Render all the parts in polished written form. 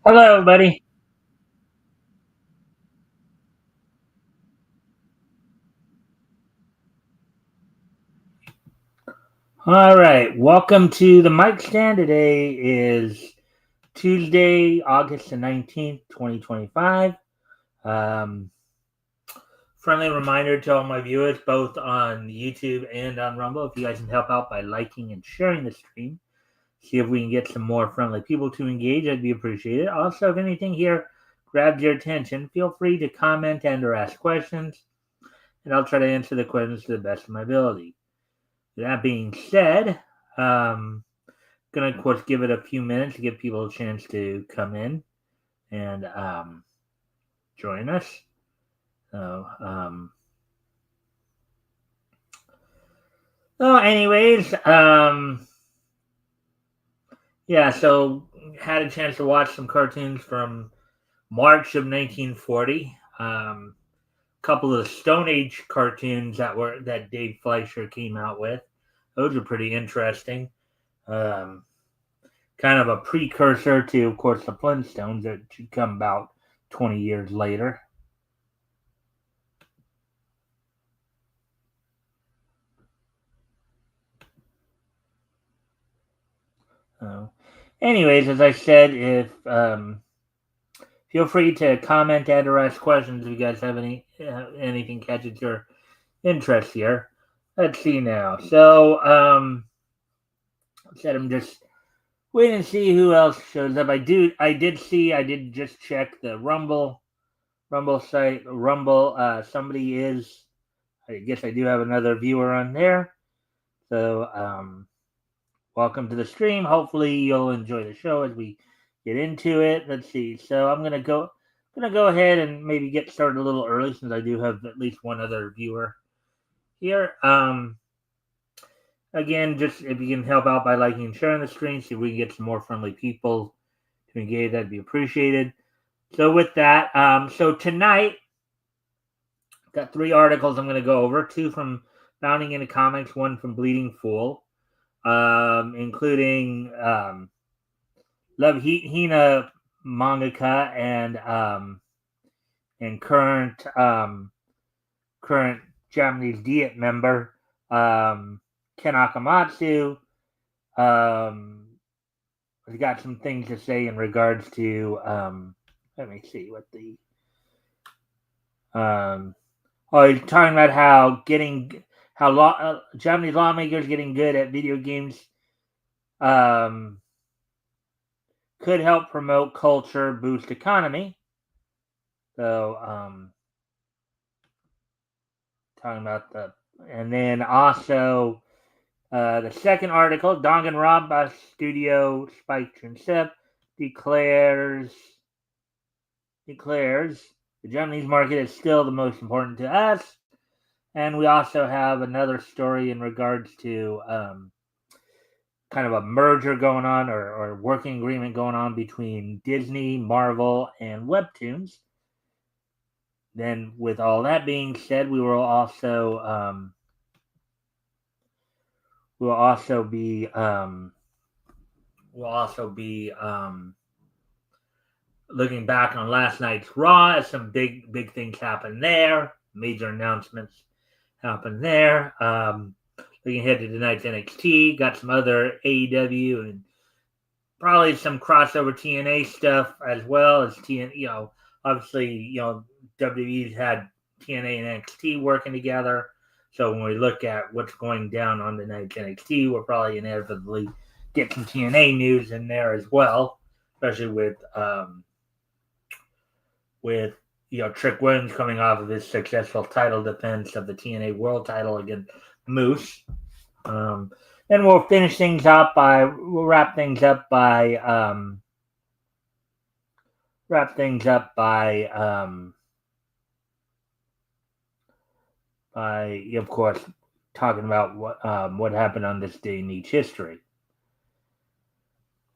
Hello, buddy. All right, welcome to the Mikestand. Today is Tuesday, August the 19th, 2025. Um, Friendly reminder to all my viewers, both on YouTube and on Rumble, if you guys can help out by liking and sharing the stream, see if we can get some more friendly people to engage, that'd be appreciated. Also, if anything here grabs your attention, feel free to comment and or ask questions, and I'll try to answer the questions to the best of my ability. That being said, gonna of course give it a few minutes to give people a chance to come in and join us. So, anyways, yeah. So had a chance to watch some cartoons from March of 1940. Couple of the Stone Age cartoons that Dave Fleischer came out with. Those are pretty interesting. Um, Kind of a precursor to, of course, the Flintstones that should come about 20 years later. So, anyways, as I said, if feel free to comment and or ask questions if you guys have anything catches your interest here. Let's see now. So, I said I'm just waiting to see who else shows up. I did just check the Rumble site. Rumble. Somebody is. I guess I do have another viewer on there. So, welcome to the stream. Hopefully, you'll enjoy the show as we get into it. Let's see. So, I'm gonna go ahead and maybe get started a little early since I do have at least one other viewer here. Again, just if you can help out by liking and sharing the stream, see if we can get some more friendly people to engage. That'd be appreciated. So, with that, so tonight got three articles I'm going to go over. Two from Bounding into Comics, one from Bleeding Fool, including Love Hina mangaka and current Japanese Diet member Ken Akamatsu. Has got some things to say in regards to. Let me see what the. He's talking about how Japanese lawmakers getting good at video games um, could help promote culture, boost economy. So, talking about and then also the second article, Danganronpa studio Spike Chunsepp declares the Japanese market is still the most important to us. And we also have another story in regards to kind of a merger going on or working agreement going on between Disney, Marvel, and Webtoons. Then, with all that being said, we'll also be looking back on last night's Raw as some big things happened there. Major announcements happened there. Looking ahead to tonight's NXT, got some other AEW and probably some crossover TNA stuff as well as TNA. Obviously, WWE's had TNA and NXT working together. So when we look at what's going down on the night's NXT, we'll probably inevitably get some TNA news in there as well, especially with Trick Williams coming off of his successful title defense of the TNA World Title against Moose. Then we'll wrap things up by of course talking about what happened on this day in each history.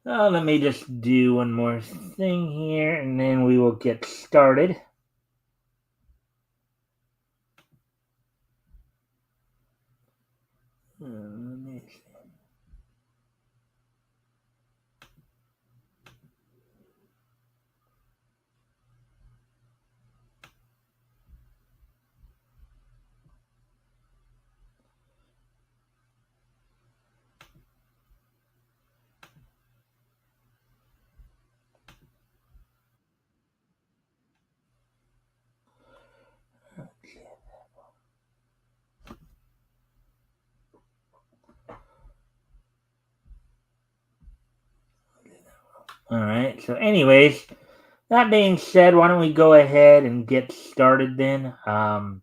Let me just do one more thing here, and then we will get started. All right. So, anyways, that being said, why don't we go ahead and get started then? In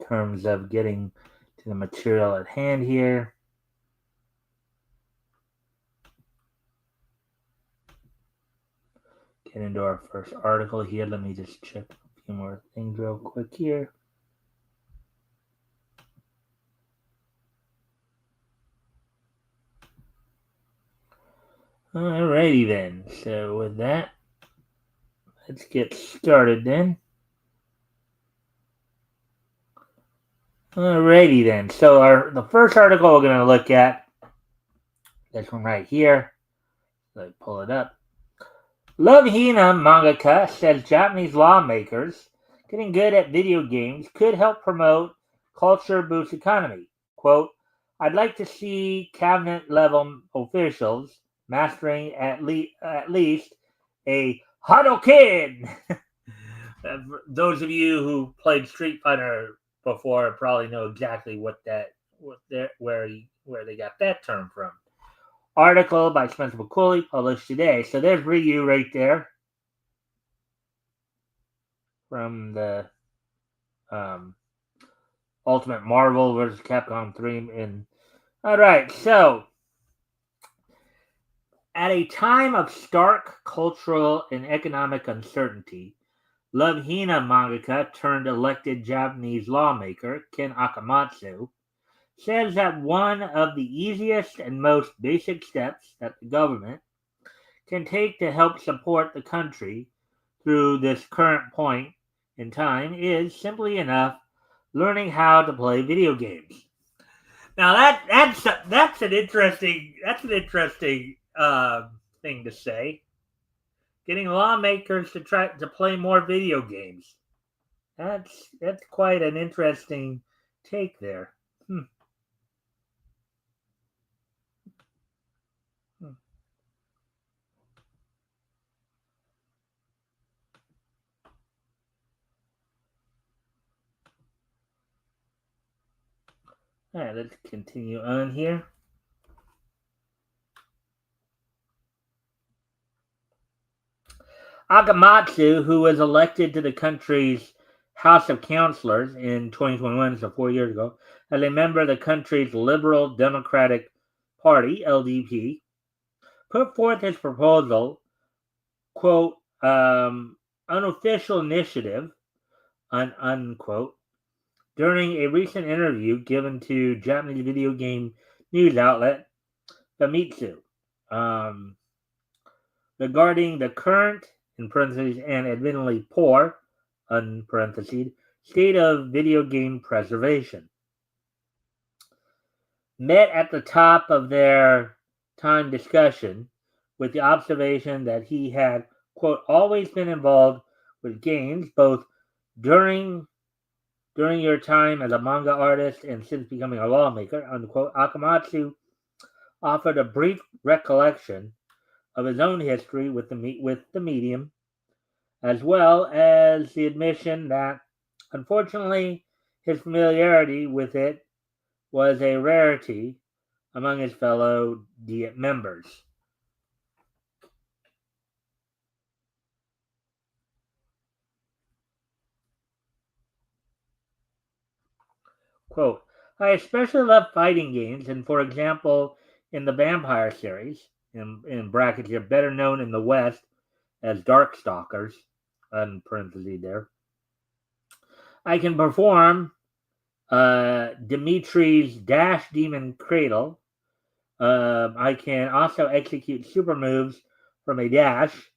terms of getting to the material at hand here. Get into our first article here. Let me just check a few more things real quick here. Alrighty then. So with that, let's get started then. Alrighty then. So the first article we're going to look at, this one right here. Let me pull it up. Love Hina mangaka says Japanese lawmakers getting good at video games could help promote culture boost economy. Quote, I'd like to see cabinet level officials mastering at least a Hadoken. Those of you who played Street Fighter before probably know exactly where they got that term from. Article by Spencer McCulley, published today. So there's Ryu right there from the Ultimate Marvel vs. Capcom 3. And all right, so at a time of stark cultural and economic uncertainty, Love Hina mangaka turned elected Japanese lawmaker Ken Akamatsu says that one of the easiest and most basic steps that the government can take to help support the country through this current point in time is simply enough learning how to play video games. Now that's an interesting thing to say. Getting lawmakers to try to play more video games. That's quite an interesting take there. Hmm. Hmm. All right, let's continue on here. Akamatsu, who was elected to the country's House of Councilors in 2021, so 4 years ago, as a member of the country's Liberal Democratic Party, LDP, put forth his proposal, quote, unofficial initiative, unquote, during a recent interview given to Japanese video game news outlet Famitsu, regarding the current, in parentheses, and admittedly poor, unparenthesed, state of video game preservation. Met at the top of their time discussion with the observation that he had, quote, always been involved with games both during your time as a manga artist and since becoming a lawmaker, unquote. Akamatsu offered a brief recollection of his own history with the medium, as well as the admission that, unfortunately, his familiarity with it was a rarity among his fellow Diet members. Quote, I especially love fighting games, and for example, in the Vampire series, in brackets here, better known in the West as Darkstalkers, in parentheses there, I can perform Dimitri's Dash Demon Cradle. I can also execute super moves from a dash,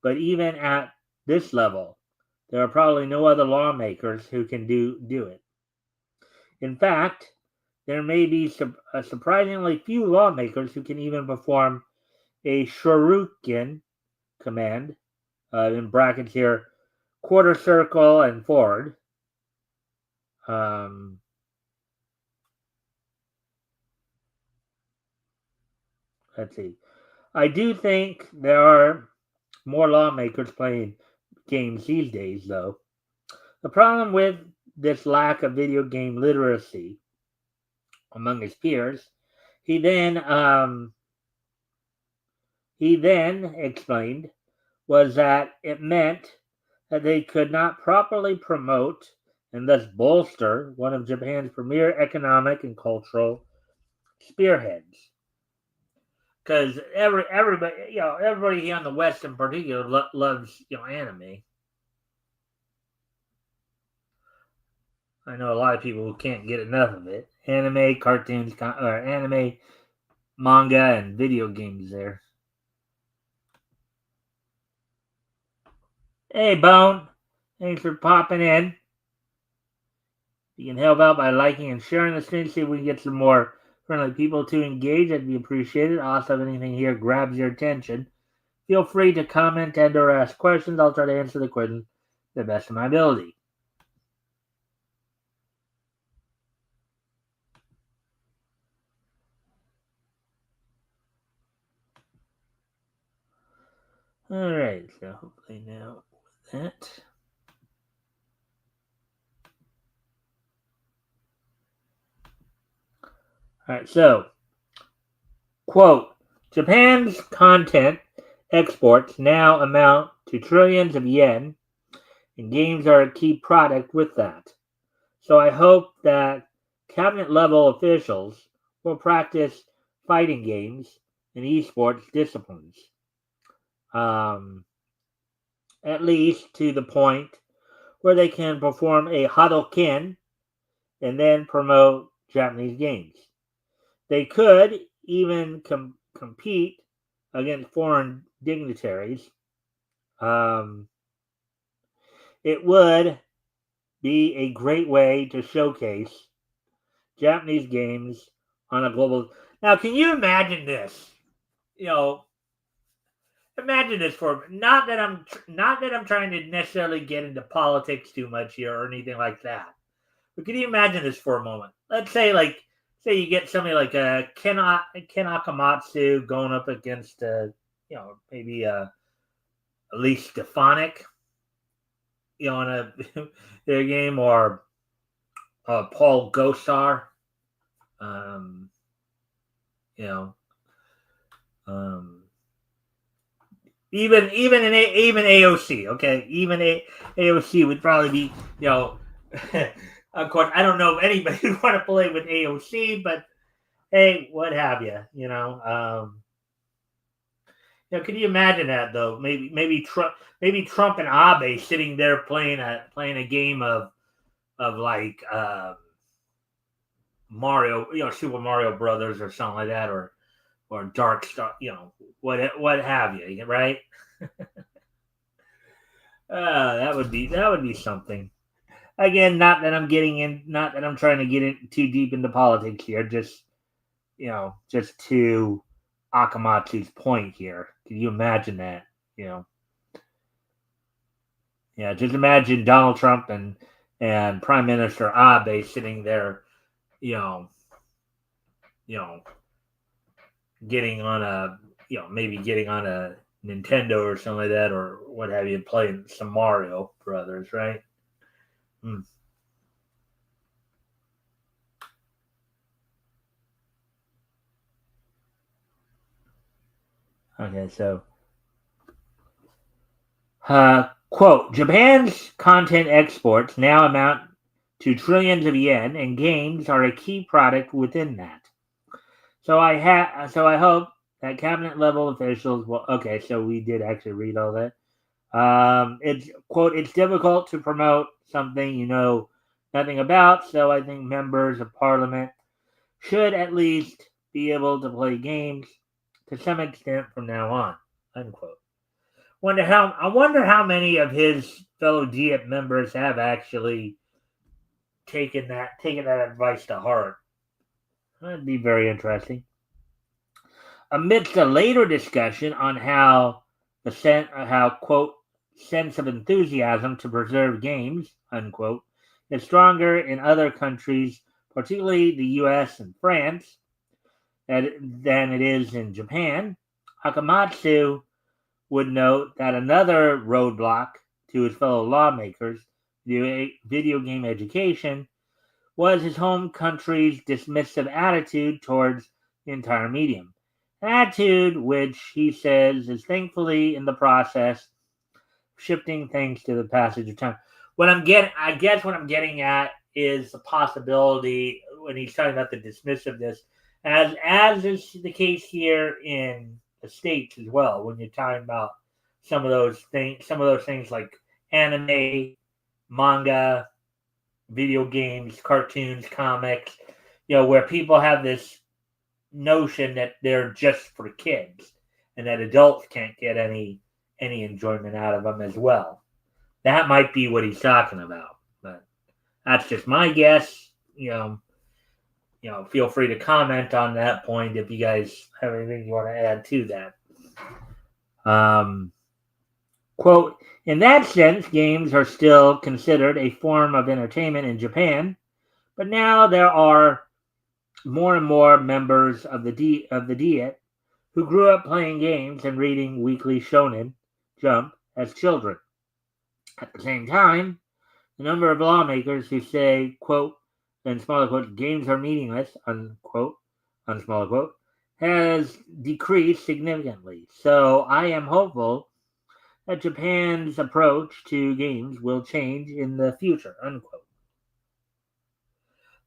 but even at this level, there are probably no other lawmakers who can do it. In fact, there may be surprisingly few lawmakers who can even perform a shuriken command, in brackets here, quarter circle and forward. Let's see. I do think there are more lawmakers playing games these days, though. The problem with this lack of video game literacy among his peers, he then He then explained was that it meant that they could not properly promote and thus bolster one of Japan's premier economic and cultural spearheads. Because everybody, everybody here in the West in particular loves, anime. I know a lot of people who can't get enough of it. Anime, cartoons, or anime, manga, and video games. There. Hey, Bone. Thanks for popping in. You can help out by liking and sharing the stream. See if we can get some more friendly people to engage. That'd be appreciated. Also, if anything here grabs your attention, feel free to comment and or ask questions. I'll try to answer the questions to the best of my ability. All right, so hopefully now with that. All right, so, quote, Japan's content exports now amount to trillions of yen, and games are a key product with that. So I hope that cabinet level officials will practice fighting games and esports disciplines. At least to the point where they can perform a Hadoken and then promote Japanese games. They could even compete against foreign dignitaries. It would be a great way to showcase Japanese games on a global. Now, can you imagine this? Imagine this for not that I'm trying to necessarily get into politics too much here or anything like that. But can you imagine this for a moment? Let's say say you get somebody like Ken Akamatsu going up against maybe at least Stefanik, in a their game, or Paul Gosar, um, you know, um, even AOC, okay, AOC would probably be, of course, I don't know if anybody would want to play with AOC, but hey, what have you, can you imagine that though? Maybe Trump and Abe sitting there playing a game of like Mario, Super Mario Brothers or something like that, or Dark Star, what have you, right? That would be something. Again, not that I'm trying to get in too deep into politics here. Just just to Akamatsu's point here. Can you imagine that? Yeah, just imagine Donald Trump and Prime Minister Abe sitting there, you know, you know, getting on maybe getting on a Nintendo or something like that, or what have you, playing some Mario Brothers, right? Hmm. Okay, so quote, Japan's content exports now amount to trillions of yen, and games are a key product within that. So I hope that cabinet level officials will. Okay, so we did actually read all that. It's quote, it's difficult to promote something you know nothing about, so I think members of parliament should at least be able to play games to some extent from now on. Unquote. I wonder how many of his fellow Diet members have actually taken that advice to heart. That'd be very interesting. Amidst a later discussion on how quote sense of enthusiasm to preserve games unquote is stronger in other countries, particularly the U.S. and France, than it is in Japan, Akamatsu would note that another roadblock to his fellow lawmakers' video game education was his home country's dismissive attitude towards the entire medium. attitude which he says is thankfully in the process shifting thanks to the passage of time. I guess what I'm getting at is the possibility when he's talking about the dismissiveness, as is the case here in the states as well. When you're talking about some of those things like anime, manga, video games, cartoons, comics, where people have this notion that they're just for kids and that adults can't get any enjoyment out of them as well. That might be what he's talking about, but that's just my guess. Feel free to comment on that point if you guys have anything you want to add to that. Quote, in that sense, games are still considered a form of entertainment in Japan, but now there are more and more members of the Diet who grew up playing games and reading weekly Shonen Jump as children. At the same time, the number of lawmakers who say, quote, in smaller quotes, games are meaningless, unquote, on smaller quote, has decreased significantly. So I am hopeful that Japan's approach to games will change in the future, unquote.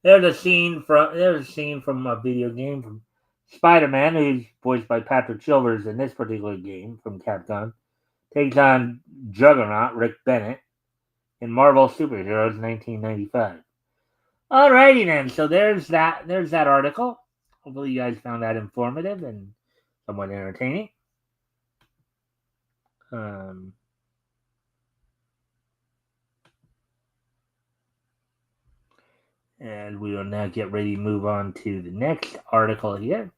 There's a scene from a video game from Spider-Man, who's voiced by Patrick Chilvers in this particular game from Capcom, takes on Juggernaut Rick Bennett in Marvel Superheroes 1995. Alrighty then, so there's that article. Hopefully you guys found that informative and somewhat entertaining. And we will now get ready to move on to the next article here.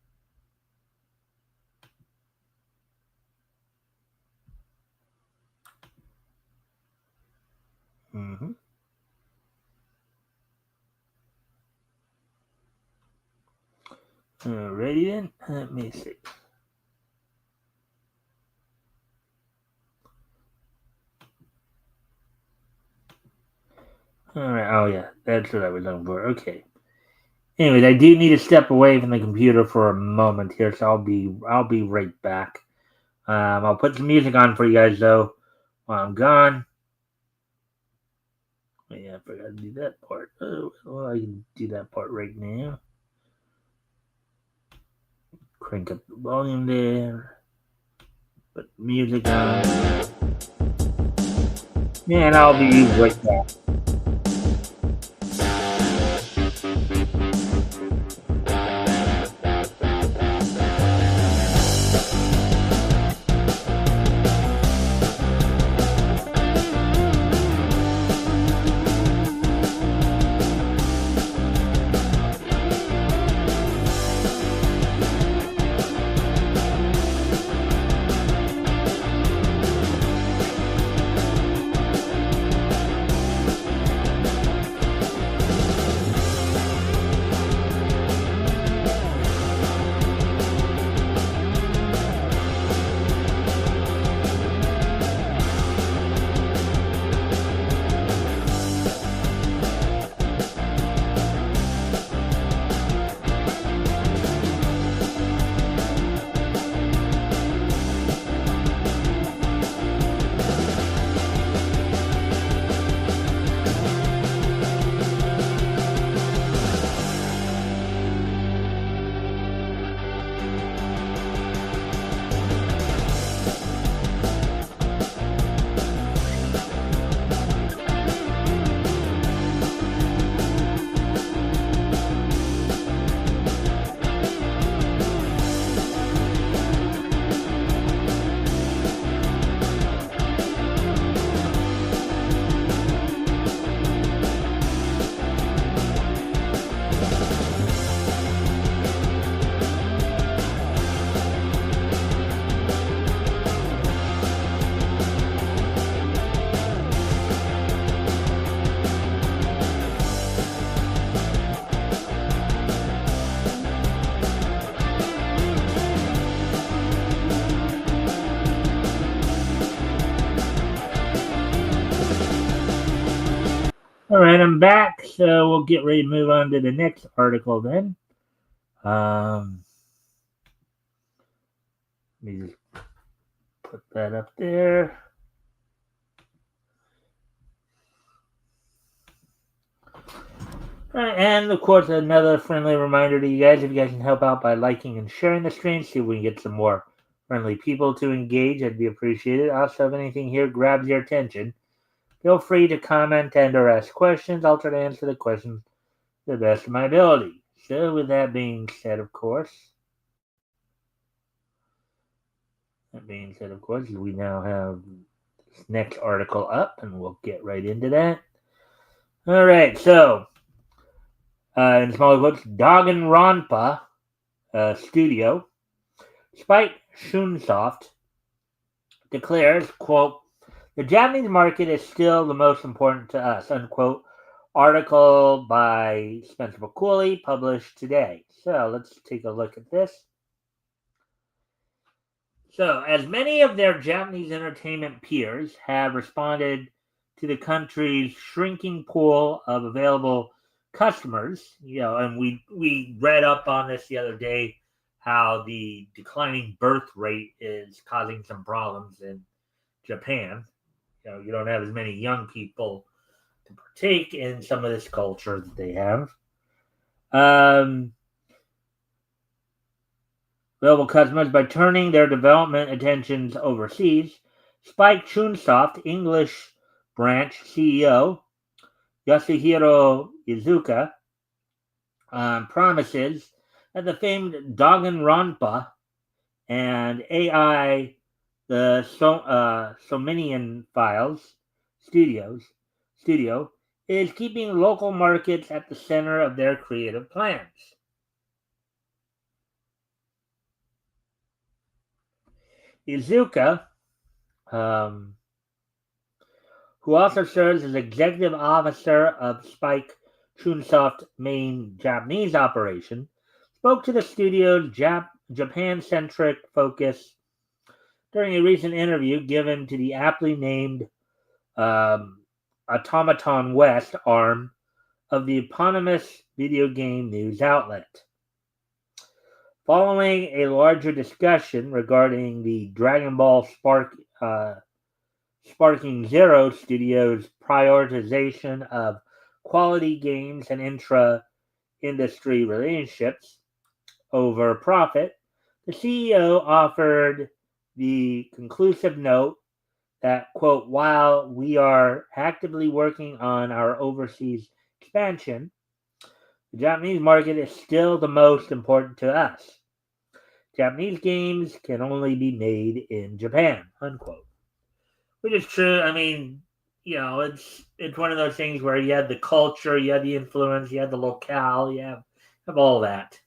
Mm-hmm. Alrighty then, let me see. Alright, oh yeah, that's what I was looking for. Okay. Anyways, I do need to step away from the computer for a moment here, so I'll be right back. I'll put some music on for you guys though while I'm gone. Oh, yeah, I forgot to do that part. Oh, well, I can do that part right now. Crank up the volume there. Put music on. And I'll be right back. All right, I'm back. So we'll get ready to move on to the next article then. Let me just put that up there. All right, and of course, another friendly reminder to you guys: if you guys can help out by liking and sharing the stream, see if we can get some more friendly people to engage, that'd be appreciated. Also, if anything here grabs your attention, feel free to comment and/or ask questions. I'll try to answer the questions to the best of my ability. So, with that being said, of course, we now have this next article up, and we'll get right into that. All right, so in smaller quotes, Danganronpa Studio, Spike Chunsoft declares, quote, "The Japanese market is still the most important to us," unquote. Article by Spencer McCooley published today. So let's take a look at this. So, as many of their Japanese entertainment peers have responded to the country's shrinking pool of available customers, and we read up on this the other day, how the declining birth rate is causing some problems in Japan. You don't have as many young people to partake in some of this culture that they have. Available customers by turning their development attentions overseas. Spike Chunsoft English branch CEO Yasuhiro Izuka promises that the famed Danganronpa and AI the Somnian Files studio is keeping local markets at the center of their creative plans. Izuka, who also serves as executive officer of Spike Chunsoft's main Japanese operation, spoke to the studio's Japan-centric focus during a recent interview given to the aptly named Automaton West arm of the eponymous video game news outlet. Following a larger discussion regarding the Dragon Ball Sparking Zero Studios' prioritization of quality games and intra-industry relationships over profit, the CEO offered the conclusive note that, quote, "While we are actively working on our overseas expansion, the Japanese market is still the most important to us. Japanese games can only be made in Japan," unquote. Which is true. I mean, it's one of those things where you have the culture, you have the influence, you have the locale, you have all that.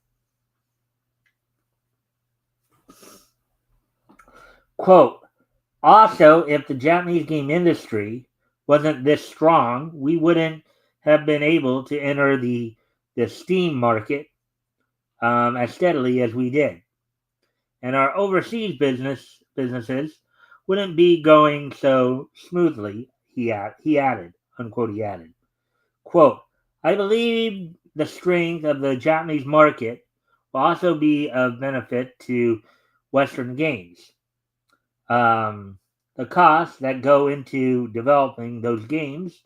Quote, "Also, if the Japanese game industry wasn't this strong, we wouldn't have been able to enter the Steam market as steadily as we did. And our overseas businesses wouldn't be going so smoothly," he added, unquote, he added. Quote, "I believe the strength of the Japanese market will also be of benefit to Western games. The costs that go into developing those games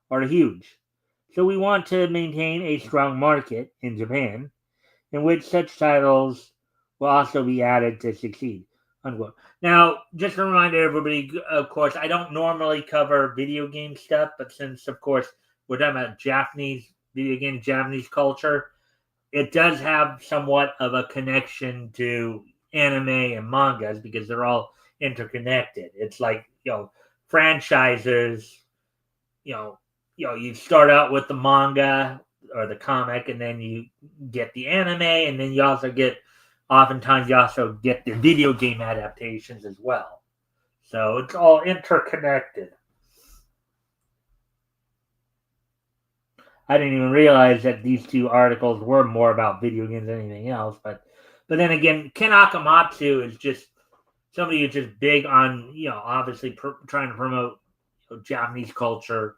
are huge. So we want to maintain a strong market in Japan in which such titles will also be added to succeed," unquote. Now, just a reminder, everybody, of course, I don't normally cover video game stuff, but since, of course, we're talking about Japanese video games, Japanese culture, it does have somewhat of a connection to anime and mangas because they're all interconnected. It's like, franchises, you start out with the manga or the comic, and then you get the anime, and then oftentimes you also get the video game adaptations as well. So it's all interconnected. I didn't even realize that these two articles were more about video games than anything else. But then again, Ken Akamatsu is just somebody who's just big on, obviously trying to promote Japanese culture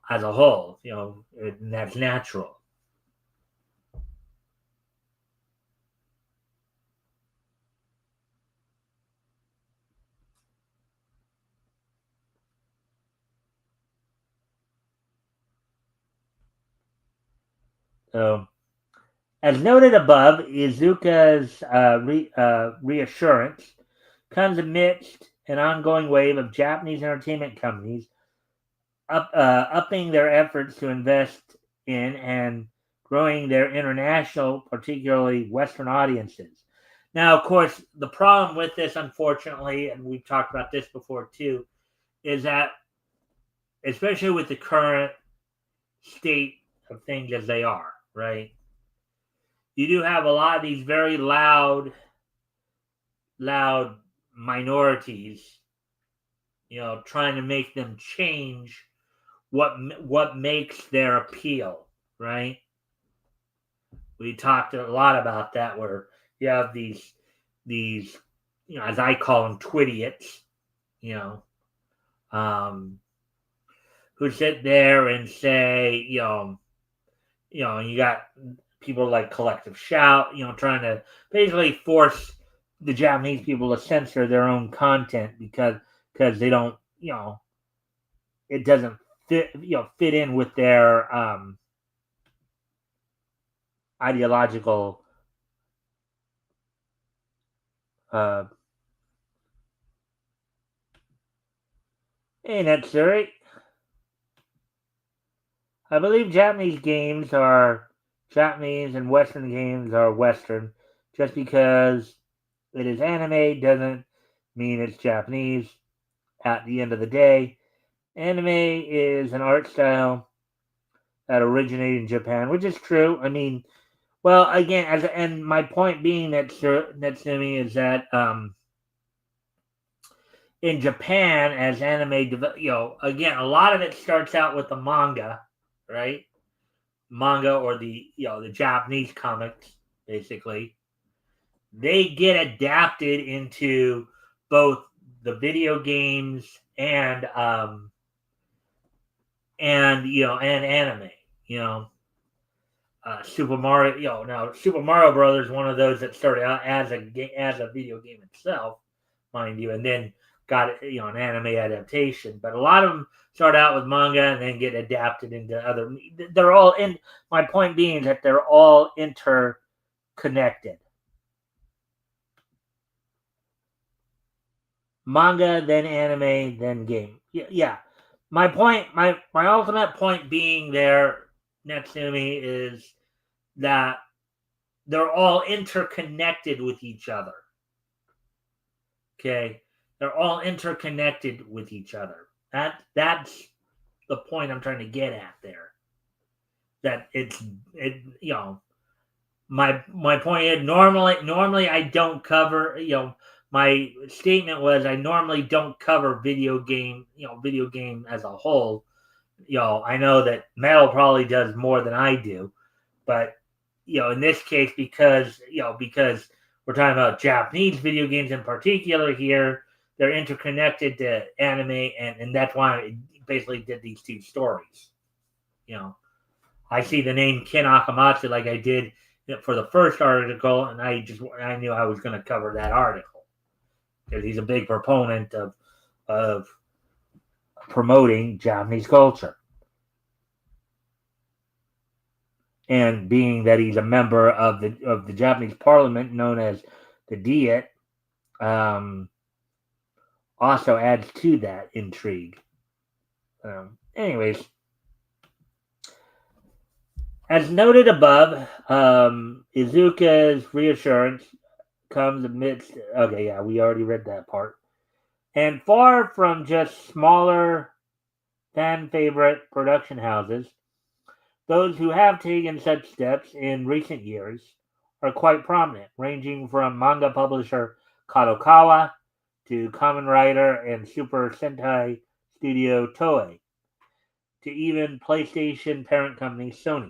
as a whole, and that's natural. So, as noted above, Izuka's reassurance comes amidst an ongoing wave of Japanese entertainment companies upping their efforts to invest in and growing their international, particularly Western audiences. Now, of course, the problem with this, unfortunately, and we've talked about this before too, is that, especially with the current state of things as they are, right? You do have a lot of these very loud minorities, trying to make them change what makes their appeal, right? We talked a lot about that, where you have these as I call them, twidiots, you know, um, who sit there and say, you got people like Collective Shout, trying to basically force the Japanese people to censor their own content because they don't, it doesn't fit in with their ideological uh hey Netsuri. I believe Japanese games are Japanese and Western games are Western. Just because it is anime doesn't mean it's Japanese. At the end of the day, anime is an art style that originated in Japan, which is true. I mean, well, again, and my point being that Natsumi is that in Japan, as anime, again, a lot of it starts out with the manga, right? Manga or the Japanese comics, basically. They get adapted into both the video games and anime. You know, Super Mario. Now Super Mario Brothers, one of those that started out as a video game itself, mind you, and then got an anime adaptation. But a lot of them start out with manga and then get adapted into other. They're all in. My point being that they're all interconnected. Manga, then anime, then game. Yeah. My point, my ultimate point being there, Natsumi, is that they're all interconnected with each other. Okay, they're all interconnected with each other. That's the point I'm trying to get at there. That my point is normally I don't cover my statement was I normally don't cover video game as a whole. I know that metal probably does more than I do, but in this case, because we're talking about Japanese video games in particular here, they're interconnected to anime, and that's why I basically did these two stories. I see the name Ken Akamatsu like I did for the first article, and I knew I was going to cover that article because he's a big proponent of promoting Japanese culture. And being that he's a member of the Japanese Parliament, known as the Diet, also adds to that intrigue. Anyways, as noted above, Izuka's reassurance comes amidst. Okay, yeah, we already read that part. And far from just smaller fan favorite production houses, those who have taken such steps in recent years are quite prominent, ranging from manga publisher Kadokawa to Kamen Rider and Super Sentai studio Toei, to even PlayStation parent company Sony.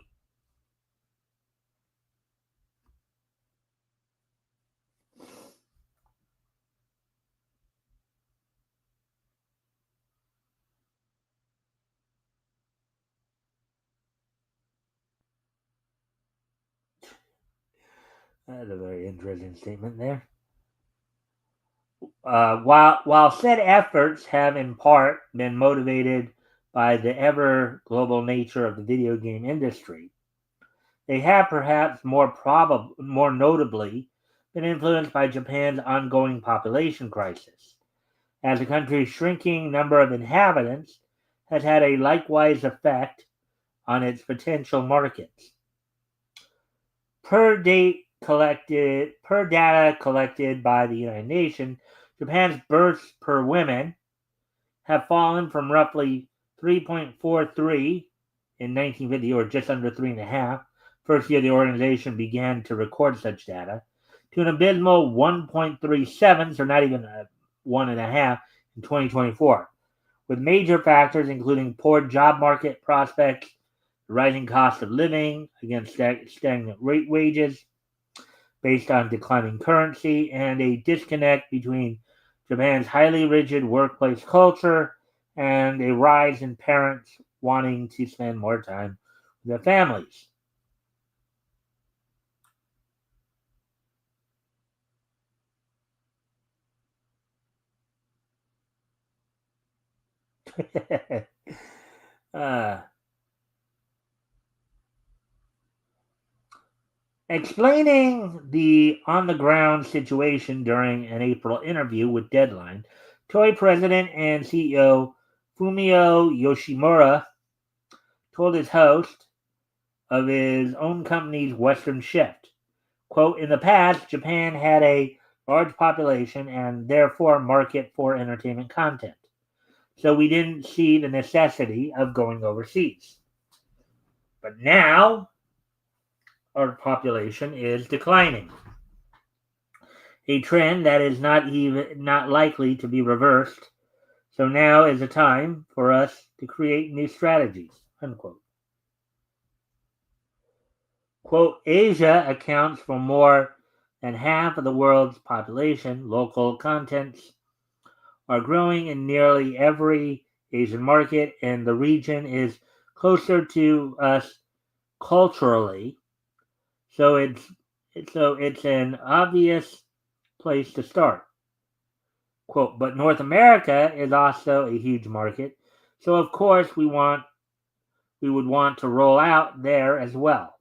That's a very interesting statement there. While said efforts have in part been motivated by the ever global nature of the video game industry, They have perhaps more notably been influenced by Japan's ongoing population crisis, as the country's shrinking number of inhabitants has had a likewise effect on its potential markets. Per data collected by the United Nations, Japan's births per woman have fallen from roughly 3.43 in 1950, or just under 3.5, first year the organization began to record such data, to an abysmal 1.37, so not even a 1.5, in 2024, with major factors including poor job market prospects, the rising cost of living against stagnant wages based on declining currency, and a disconnect between Japan's highly rigid workplace culture and a rise in parents wanting to spend more time with their families. uh, Explaining the on the ground situation during an April interview with Deadline, Toei president and CEO Fumio Yoshimura told his host of his own company's Western Shift. Quote, in the past, Japan had a large population and therefore market for entertainment content. So we didn't see the necessity of going overseas. But now our population is declining, a trend that is not likely to be reversed. So now is the time for us to create new strategies. Unquote. Quote, Asia accounts for more than half of the world's population. Local contents are growing in nearly every Asian market, and the region is closer to us culturally. So it's an obvious place to start. Quote, but North America is also a huge market, so of course we would want to roll out there as well.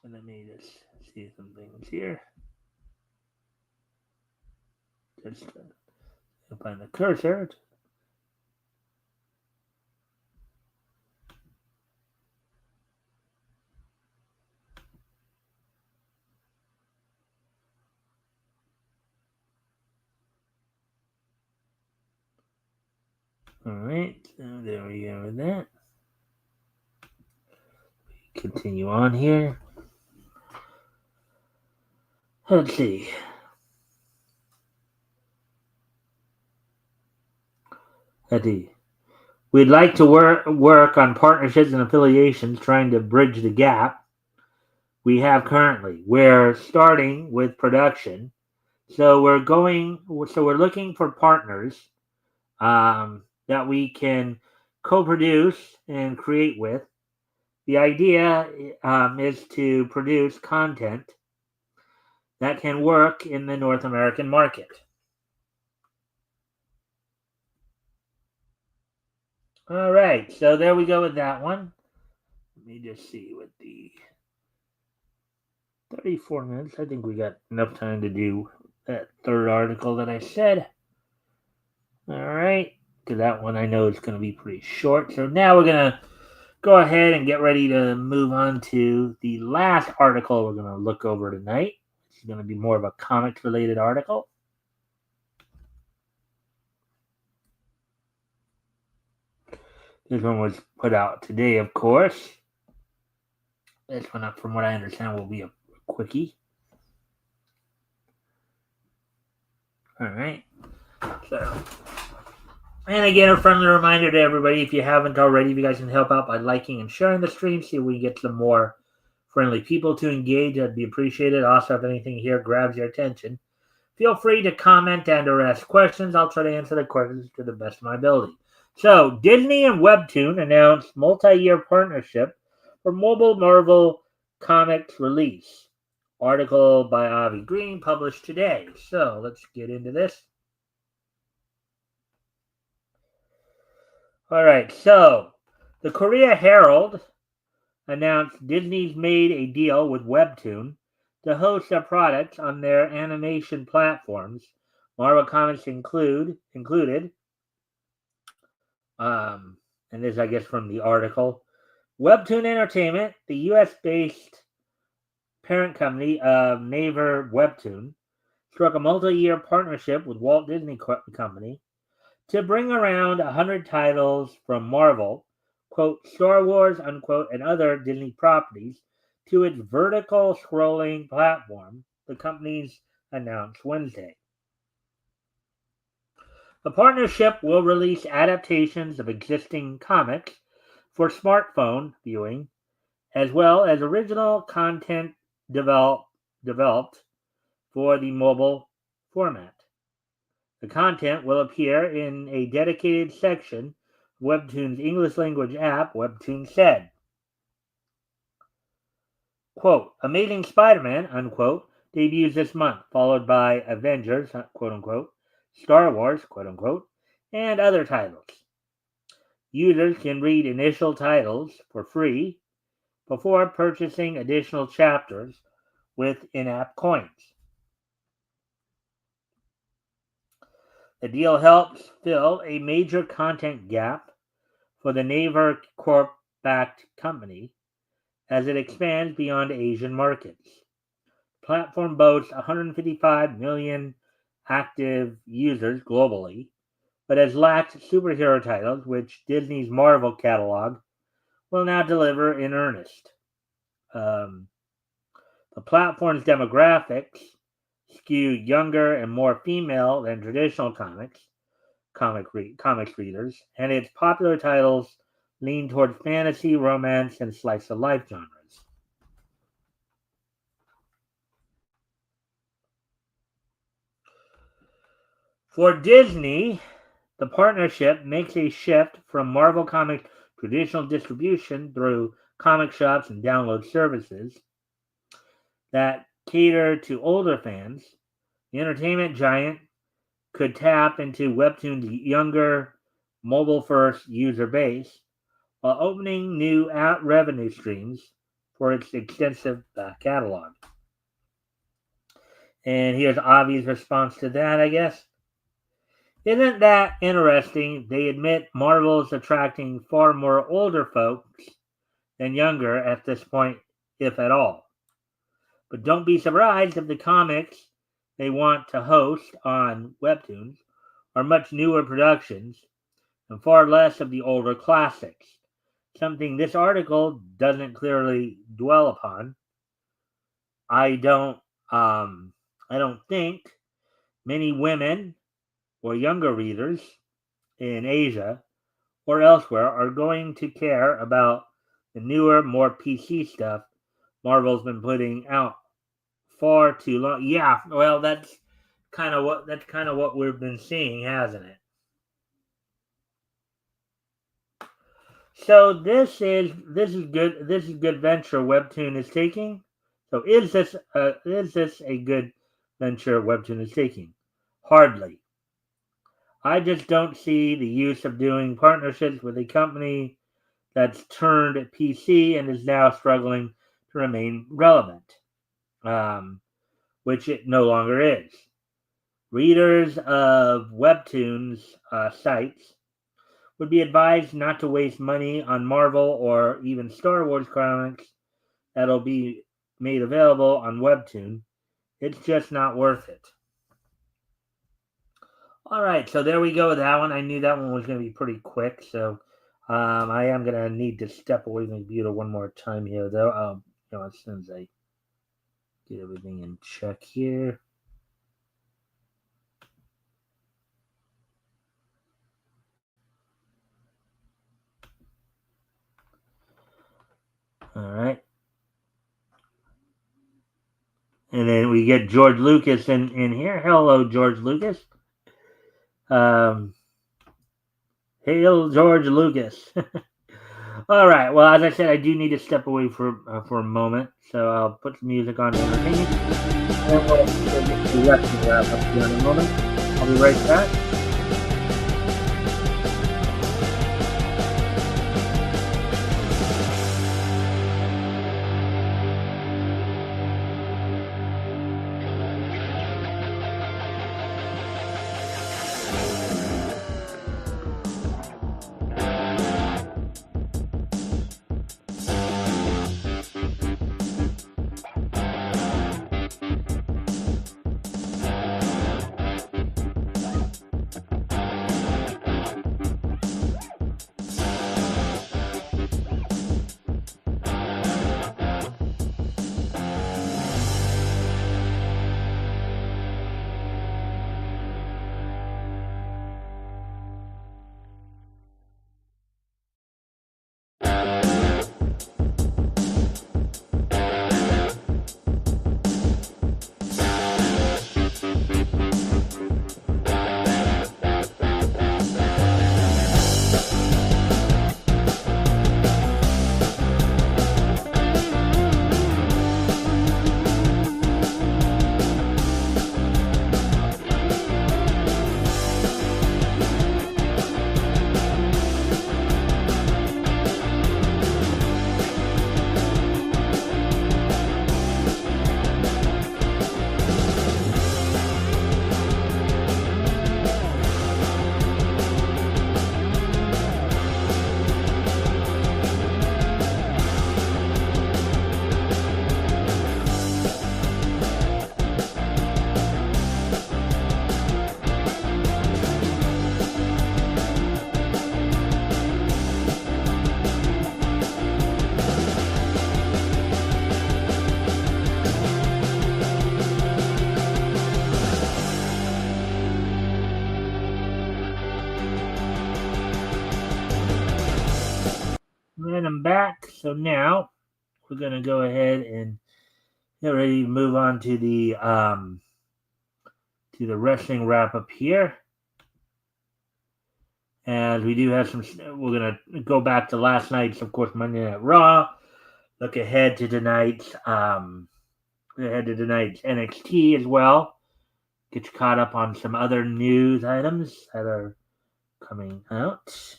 And let me just see some things here. Just find the cursor. All right, so there we go with that. Continue on here. Let's see. We'd like to work on partnerships and affiliations, trying to bridge the gap we have currently. We're starting with production, so we're looking for partners that we can co-produce and create with. The idea is to produce content that can work in the North American market. All right, so there we go with that one. Let me just see what the 34 minutes. I think we got enough time to do that third article that I said. All right, because that one I know is going to be pretty short. So now we're going to go ahead and get ready to move on to the last article we're going to look over tonight. It's going to be more of a comics related article. This one was put out today, of course. This one, from what I understand, will be a quickie. All right. So, and again, a friendly reminder to everybody, if you haven't already, if you guys can help out by liking and sharing the stream, see if we can get some more friendly people to engage. That'd be appreciated. Also, if anything here grabs your attention, feel free to comment and or ask questions. I'll try to answer the questions to the best of my ability. So, Disney and Webtoon announced multi-year partnership for mobile Marvel Comics release. Article by Avi Green published today. So, let's get into this. All right, so The Korea Herald announced Disney's made a deal with Webtoon to host their products on their animation platforms. Marvel Comics included, and this I guess from the article, Webtoon Entertainment, the U.S.-based parent company of Naver Webtoon, struck a multi-year partnership with Walt Disney Company to bring around 100 titles from Marvel, quote, Star Wars, unquote, and other Disney properties to its vertical scrolling platform, the companies announced Wednesday. The partnership will release adaptations of existing comics for smartphone viewing, as well as original content developed for the mobile format. The content will appear in a dedicated section of Webtoon's English language app, Webtoon said. Quote, Amazing Spider-Man, unquote, debuts this month, followed by Avengers, quote unquote, Star Wars, quote unquote, and other titles. Users can read initial titles for free before purchasing additional chapters with in-app coins. The deal helps fill a major content gap for the Naver Corp-backed company as it expands beyond Asian markets. The platform boasts 155 million active users globally, but has lacked superhero titles, which Disney's Marvel catalog will now deliver in earnest. The platform's demographics skew younger and more female than traditional comics readers, and its popular titles lean toward fantasy, romance, and slice-of-life genres. For Disney, the partnership makes a shift from Marvel Comics' traditional distribution through comic shops and download services that cater to older fans. The entertainment giant could tap into Webtoon's younger, mobile-first user base while opening new revenue streams for its extensive back catalog. And here's Avi's response to that, I guess. Isn't that interesting? They admit Marvel's attracting far more older folks than younger at this point, if at all. But don't be surprised if the comics they want to host on Webtoons are much newer productions and far less of the older classics, something this article doesn't clearly dwell upon. I don't think many women or younger readers in Asia or elsewhere are going to care about the newer, more PC stuff Marvel's been putting out far too long. Yeah, well, that's kind of what we've been seeing, hasn't it? So this is good. This is good venture Webtoon is taking. So is this a good venture Webtoon is taking? Hardly. I just don't see the use of doing partnerships with a company that's turned PC and is now struggling to remain relevant, which it no longer is. Readers of Webtoon's sites would be advised not to waste money on Marvel or even Star Wars comics that'll be made available on Webtoon. It's just not worth it. All right, so there we go with that one. I knew that one was going to be pretty quick, so I am going to need to step away from the computer one more time here, though. As soon as I get everything in check here. All right. And then we get George Lucas in here. Hello, George Lucas. Hail George Lucas. All right. Well, as I said, I do need to step away for a moment, so I'll put some music on to entertain you. And we'll get the rest of the wrap up here in a moment. I'll be right back. And I'm back. So now we're gonna go ahead and get ready to move on to the wrestling wrap up here. And we do have some. We're gonna go back to last night's, of course, Monday Night Raw. Look ahead to tonight's NXT as well. Get you caught up on some other news items that are coming out.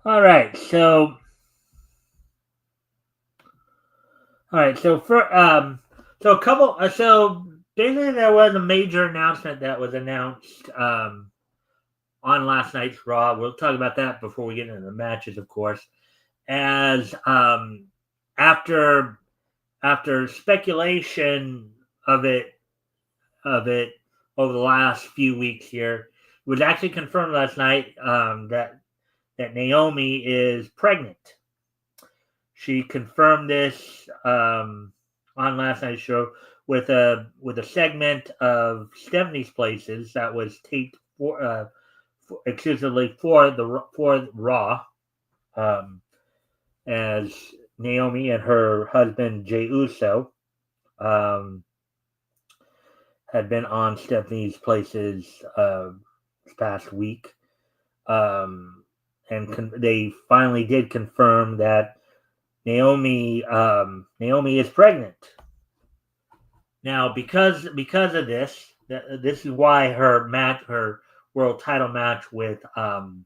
All right, so so a couple, so basically there was a major announcement that was announced on last night's Raw. We'll talk about that before we get into the matches, of course. As after speculation of it over the last few weeks here, it was actually confirmed last night that Naomi is pregnant. She confirmed this on last night's show with a segment of Stephanie's Places that was taped exclusively for Raw, as Naomi and her husband Jey Uso had been on Stephanie's Places this past week, and they finally did confirm that Naomi is pregnant. Now, because of this, this is why her world title match with Io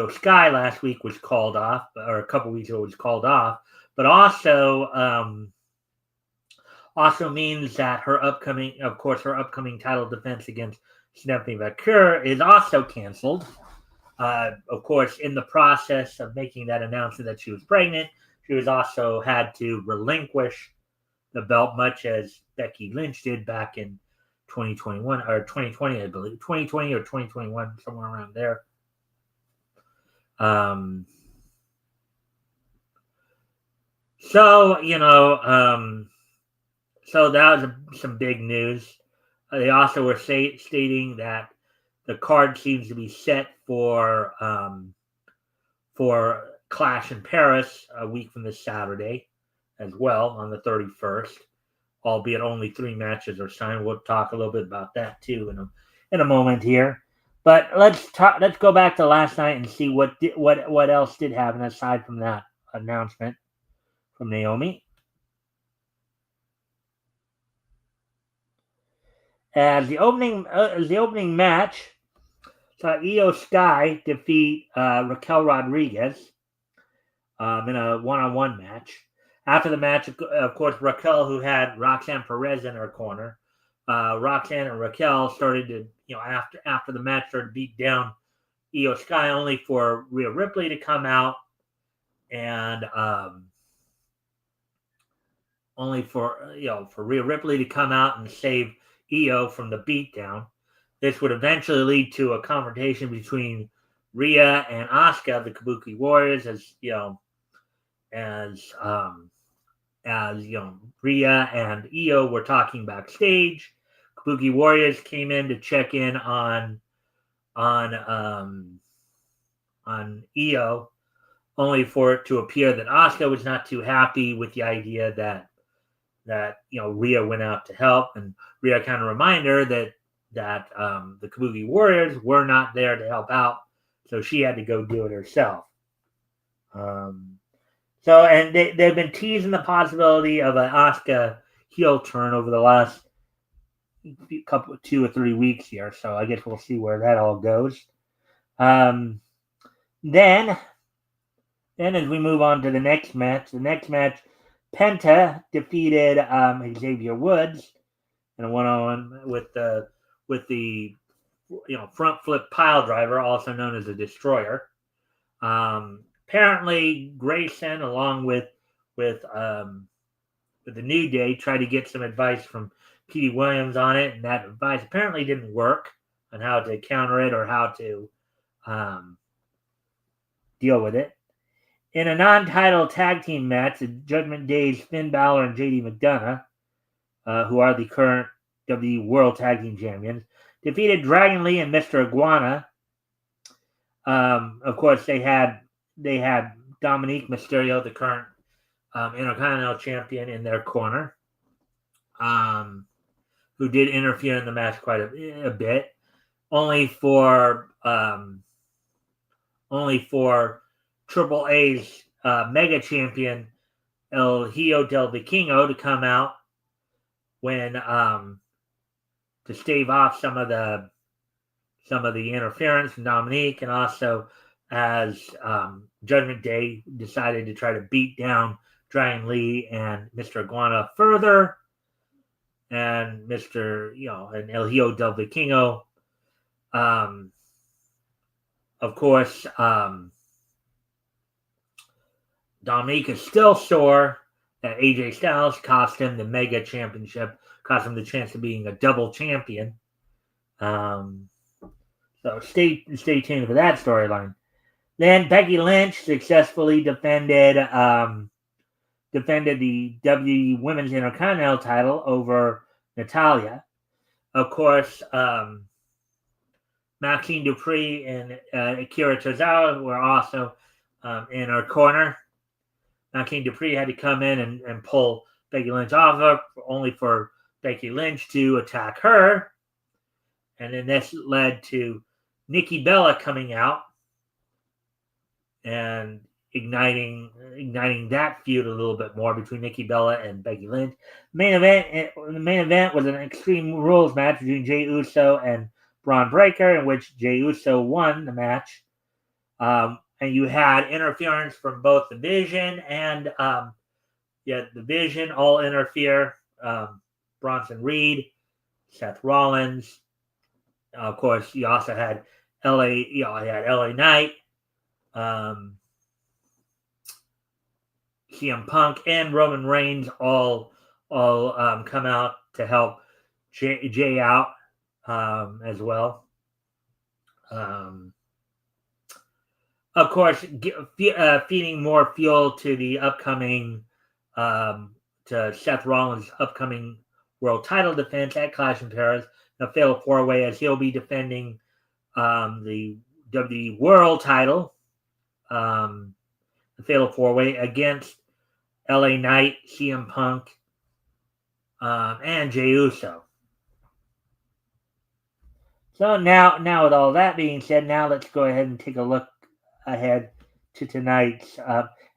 Sky last week was called off, or a couple weeks ago was called off. But also means that her upcoming title defense against Stephanie McCure is also canceled. Of course, in the process of making that announcement that she was pregnant, she was also had to relinquish the belt, much as Becky Lynch did back in 2021 or 2020, I believe, 2020 or 2021, somewhere around there. So that was some big news. They also were stating that the card seems to be set for Clash in Paris a week from this Saturday as well, on the 31st, albeit only 3 matches are signed. We'll talk a little bit about that too in a moment here. But let's go back to last night and see what else did happen aside from that announcement from Naomi. As the opening match saw Io Sky defeat Raquel Rodriguez in a one-on-one match. After the match, of course, Raquel, who had Roxanne Perez in her corner, Roxanne and Raquel started to, after the match, started to beat down Io Sky, only for Rhea Ripley to come out and Rhea Ripley to come out and save Io from the beatdown. This would eventually lead to a confrontation between Rhea and Asuka, the Kabuki Warriors, as Rhea and Io were talking backstage. Kabuki Warriors came in to check in on Io, only for it to appear that Asuka was not too happy with the idea that Rhea went out to help, and Rhea kind of reminded her that the Kabuki Warriors were not there to help out, so she had to go do it herself. And they've been teasing the possibility of an Asuka heel turn over the last 2 or 3 weeks here, so I guess we'll see where that all goes. Then as we move on to the next match, Penta defeated Xavier Woods in a one-on-one with the front flip pile driver, also known as a destroyer. Apparently, Grayson, along with the New Day, tried to get some advice from Petey Williams on it, and that advice apparently didn't work on how to counter it or how to deal with it. In a non-title tag team match, the Judgment Day's Finn Balor and JD McDonough who are the current WWE World Tag Team Champions, defeated Dragon Lee and Mr. Iguana. Of course, they had Dominique Mysterio, the current Intercontinental Champion, in their corner, who did interfere in the match quite a bit, only for Triple A's Mega Champion El Hijo del Vikingo to come out when to stave off some of the interference from Dominique, and also as Judgment Day decided to try to beat down Dragon Lee and Mr. Iguana further, and and El Hijo del Vikingo, of course, Dominique is still sore that AJ Styles cost him the Mega Championship, cost him the chance of being a double champion. So stay tuned for that storyline. Then Becky Lynch successfully defended the WWE Women's Intercontinental title over Natalya. Of course, Maxine Dupree and Akira Tozawa were also in her corner. Maxine Dupree had to come in and pull Becky Lynch off her, only for Becky Lynch to attack her. And then this led to Nikki Bella coming out and igniting that feud a little bit more between Nikki Bella and Becky Lynch. The main event was an Extreme Rules match between Jey Uso and Braun Breaker, in which Jey Uso won the match. And you had interference from both the Vision and the Vision all interfere. Bronson Reed, Seth Rollins. Of course, you also had LA Knight, CM Punk, and Roman Reigns all come out to help Jay out as well. Of course, feeding more fuel to the upcoming to Seth Rollins' upcoming world title defense at Clash in Paris, the Fatal 4-Way, as he'll be defending the WWE World title, the Fatal 4-Way, against LA Knight, CM Punk, and Jey Uso. So now with all that being said, now let's go ahead and take a look ahead to tonight's.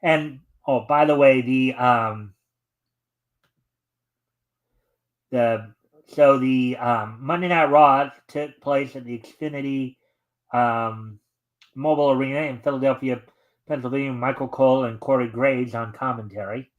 And by the way, the Monday Night Raw took place at the Xfinity Mobile Arena in Philadelphia, Pennsylvania. Michael Cole and Corey Graves on commentary.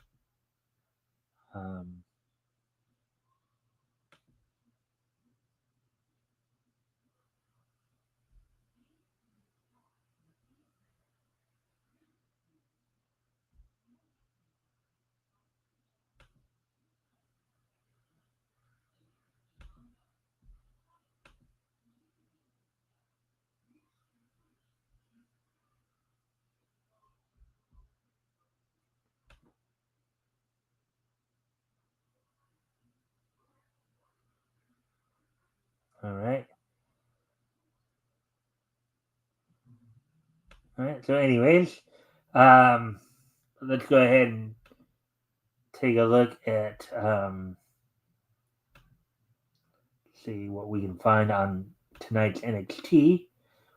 All right. So anyways, let's go ahead and take a look at see what we can find on tonight's NXT,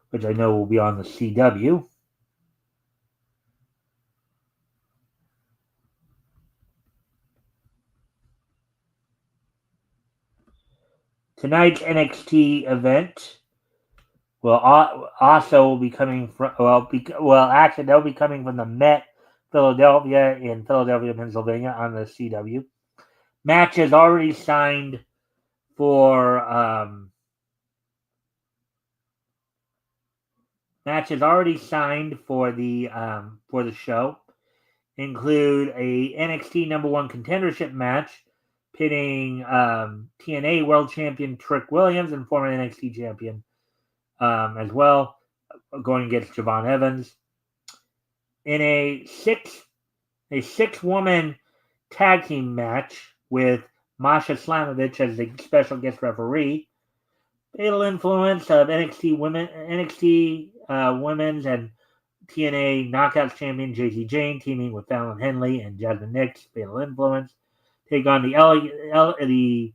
which I know will be on the CW. Tonight's NXT event will also be coming from actually they'll be coming from the Met Philadelphia in Philadelphia, Pennsylvania on the CW. Match is already signed for the show. Include a NXT number one contendership match pitting TNA World Champion Trick Williams and former NXT champion as well, going against Javon Evans in a six-woman tag team match with Masha Slamovich as the special guest referee. Fatal influence of NXT women's and TNA Knockouts champion J.C. Jane teaming with Fallon Henley and Jasmine Nix. Fatal influence. Take on the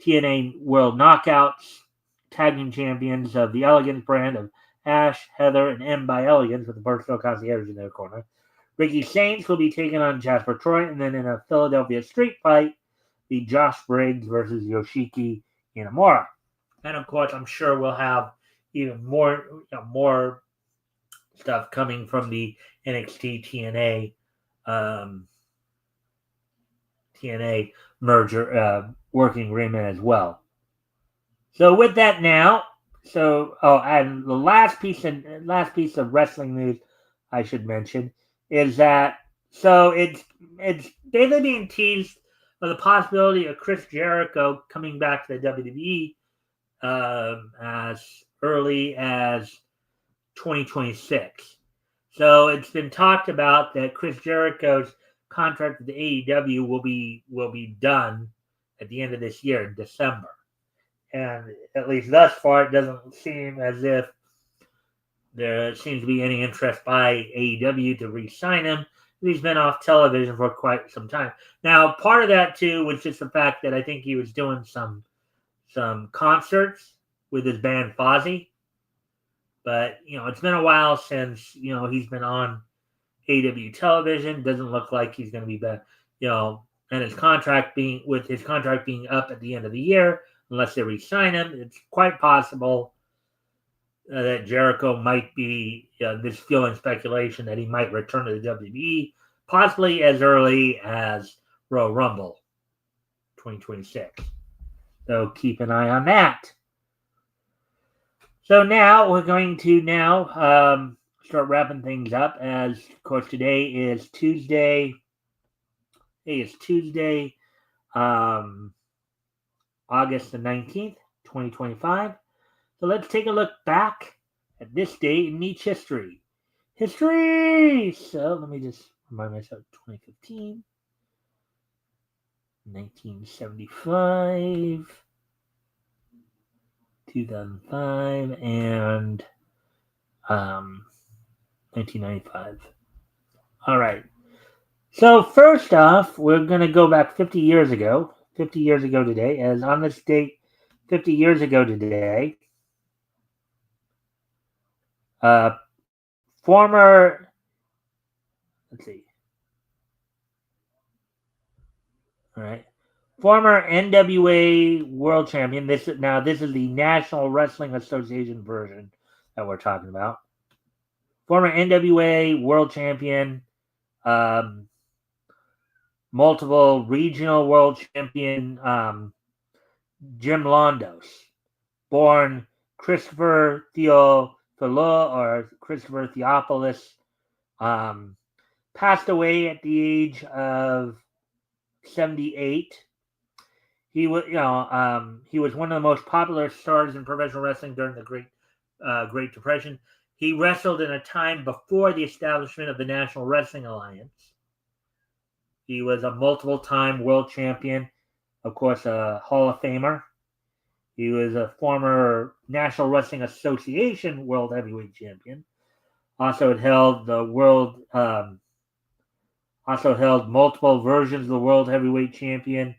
TNA World Knockouts tag team champions of the Elegance brand of Ash, Heather, and M by Elegance with the personal concierge in their corner. Ricky Saints will be taking on Jasper Troy, and then in a Philadelphia street fight, the Josh Briggs versus Yoshiki Inamura. And of course, I'm sure we'll have even more stuff coming from the NXT TNA merger working agreement as well. So with that now, and the last piece of wrestling news I should mention is that it's basically being teased of the possibility of Chris Jericho coming back to the WWE as early as 2026. So it's been talked about that Chris Jericho's contract with the AEW will be done at the end of this year in December. And at least thus far, it doesn't seem as if there seems to be any interest by AEW to re-sign him. He's been off television for quite some time. Now, part of that, too, was just the fact that I think he was doing some concerts with his band Fozzy. But, it's been a while since, he's been on AEW television. Doesn't look like he's going to be back, and his contract being up at the end of the year, unless they re-sign him, it's quite possible that Jericho might be, this fueling speculation that he might return to the WWE, possibly as early as Royal Rumble 2026. So keep an eye on that. So now we're going to start wrapping things up, as of course today is Tuesday. August the 19th, 2025. So let's take a look back at this day in Meech history. So let me just remind myself, 2015, 1975, 2005, and 1995. All right. So first off, we're going to go back 50 years ago. 50 years ago today, as on this date, 50 years ago today, former NWA World Champion. This is the National Wrestling Association version that we're talking about. Former NWA World Champion, multiple regional world champion, Jim Londos, born Christopher Theophilou or Christopher Theophilus, passed away at the age of 78. He was, he was one of the most popular stars in professional wrestling during the Great Depression. He wrestled in a time before the establishment of the National Wrestling Alliance. He was a multiple-time world champion, of course, a Hall of Famer. He was a former National Wrestling Association World Heavyweight Champion. Also held multiple versions of the World Heavyweight Champion,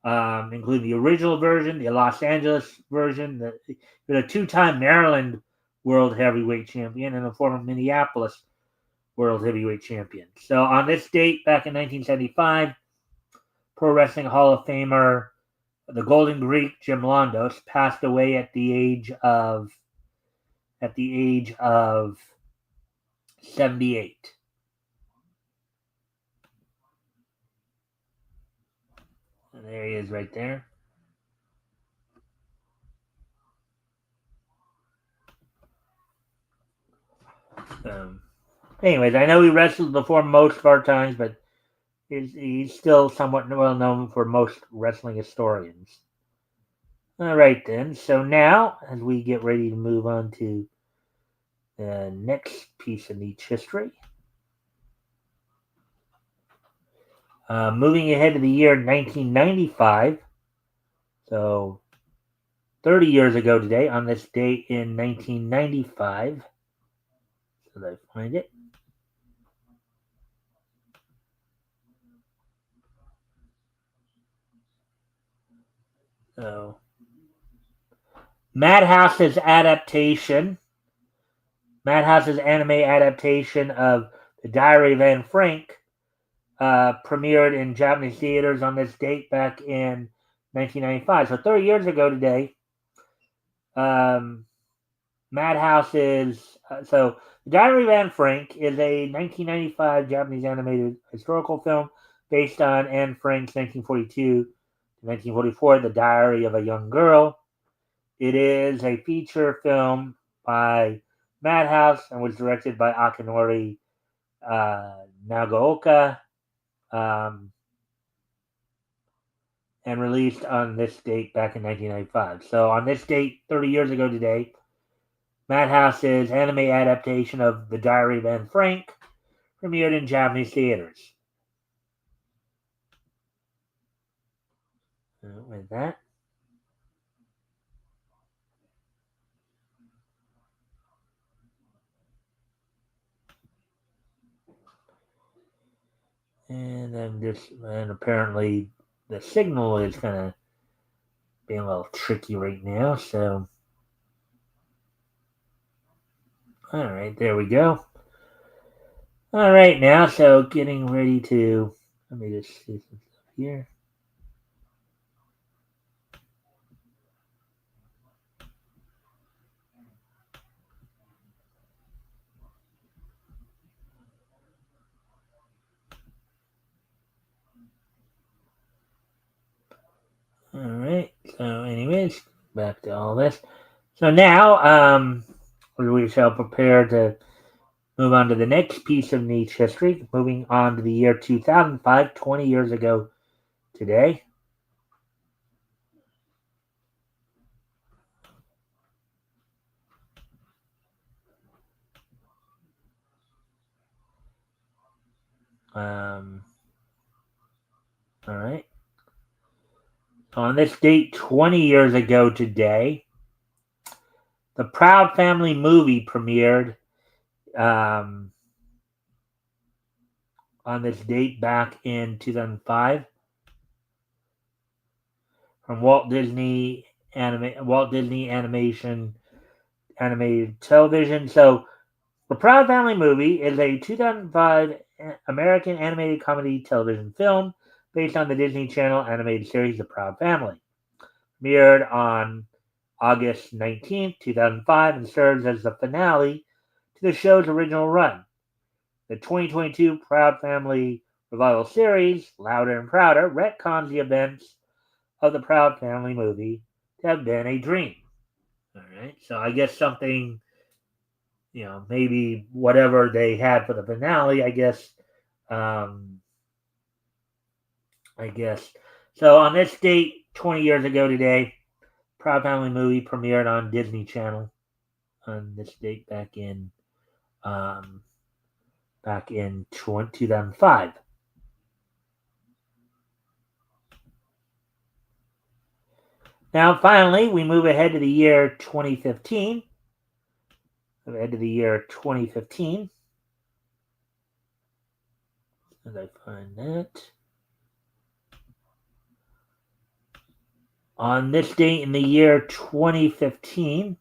including the original version, the Los Angeles version, the two-time Maryland World Heavyweight Champion, and a former Minneapolis World Heavyweight Champion. So on this date, back in 1975, Pro Wrestling Hall of Famer, the Golden Greek Jim Londos, passed away at the age of 78. And there he is right there. Anyways, I know he wrestled before most of our times, but he's still somewhat well known for most wrestling historians. All right, then. So now, as we get ready to move on to the next piece of Nietzsche history, moving ahead to the year 1995, So 30 years ago today, on this date in 1995, so that I find it. So Madhouse's anime adaptation of The Diary of Anne Frank premiered in Japanese theaters on this date back in 1995. So 30 years ago today, Madhouse is so The Diary of Anne Frank is a 1995 Japanese animated historical film based on Anne Frank's 1942 to 1944 The Diary of a Young Girl. It is a feature film by Madhouse and was directed by Akinori Nagaoka, and released on this date back in 1995. So on this date, 30 years ago today, Madhouse's anime adaptation of The Diary of Anne Frank premiered in Japanese theaters. With that, and apparently the signal is kind of being a little tricky right now. So, all right, there we go. All right, now, so getting ready to, let me just see some stuff here. All right, so anyways, back to all this. So now, we shall prepare to move on to the next piece of niche history, moving on to the year 2005, 20 years ago today. All right. On this date, 20 years ago today, the Proud Family movie premiered on this date back in 2005 from Walt Disney Animation Animated Television. So, the Proud Family movie is a 2005 American animated comedy television film based on the Disney Channel animated series The Proud Family. Premiered on August 19th, 2005, and serves as the finale to the show's original run. The 2022 Proud Family revival series, Louder and Prouder, retcons the events of the Proud Family movie to have been a dream. All right, so I guess something, maybe whatever they had for the finale, I guess. I guess. So on this date, 20 years ago today, Proud Family movie premiered on Disney Channel on this date back in 2005. Now, finally, we move ahead to the year 2015. Ahead to the year 2015. As I find that. On this date in the year 2015,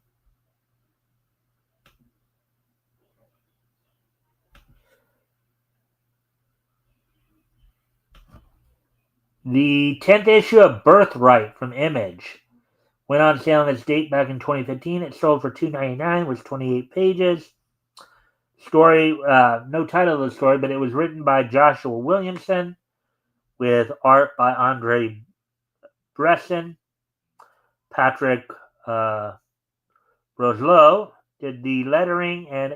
the 10th issue of Birthright from Image went on sale on its date back in 2015. It sold for $2.99, was 28 pages. Story, no title of the story, but it was written by Joshua Williamson with art by Andre Bresson. Patrick Roselot did the lettering, and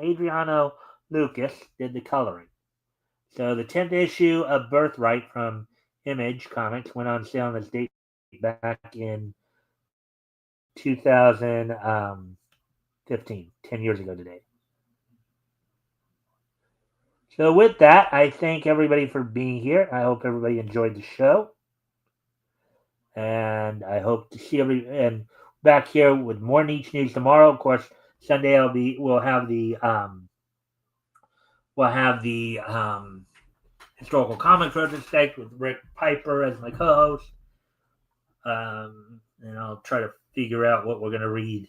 Adriano Lucas did the coloring. So the 10th issue of Birthright from Image Comics went on sale on its date back in 2015, 10 years ago today. So with that, I thank everybody for being here. I hope everybody enjoyed the show. And I hope to see and back here with more Niche News tomorrow. Of course, Sunday we'll have the historical comics retrospect with Rick Piper as my co-host. And I'll try to figure out what we're gonna read,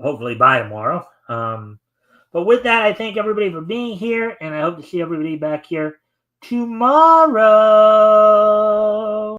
hopefully by tomorrow. But with that, I thank everybody for being here, and I hope to see everybody back here tomorrow.